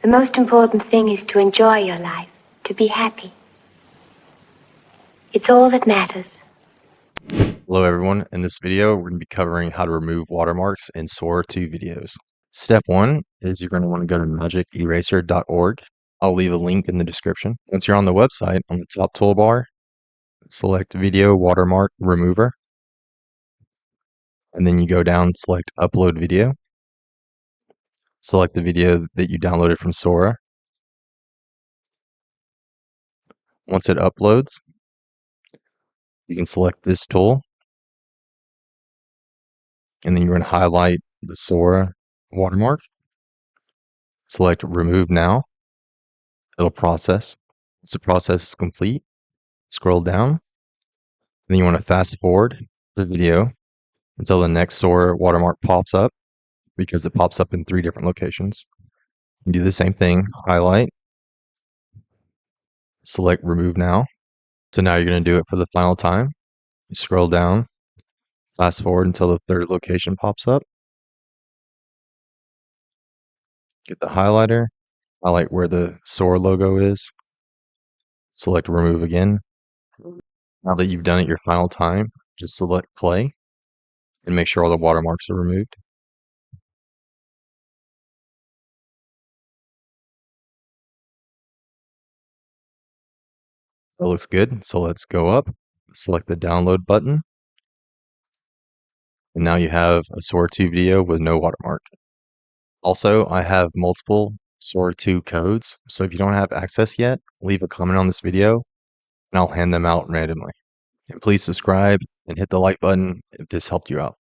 The most important thing is to enjoy your life, to be happy. It's all that matters. Hello everyone, in this video we're going to be covering how to remove watermarks in SORA 2 videos. Step 1 is you're going to want to go to magiceraser.org. I'll leave a link in the description. Once you're on the website, on the top toolbar, select Video Watermark Remover. And then you go down and select Upload Video. Select the video that you downloaded from SORA. Once it uploads, you can select this tool. And then you're going to highlight the SORA watermark. Select Remove Now. It'll process. Once the process is complete, scroll down. Then you want to fast forward the video until the next SORA watermark pops up, because it pops up in 3 different locations. You do the same thing, highlight, select Remove Now. So now you're going to do it for the final time. You scroll down, fast forward until the 3rd location pops up. Get the highlighter, highlight where the SORA logo is, select Remove again. Now that you've done it your final time, just select Play and make sure all the watermarks are removed. That looks good, so let's go up, select the download button, and now you have a SORA 2 video with no watermark. Also, I have multiple SORA 2 codes, so if you don't have access yet, leave a comment on this video, and I'll hand them out randomly. And please subscribe and hit the like button if this helped you out.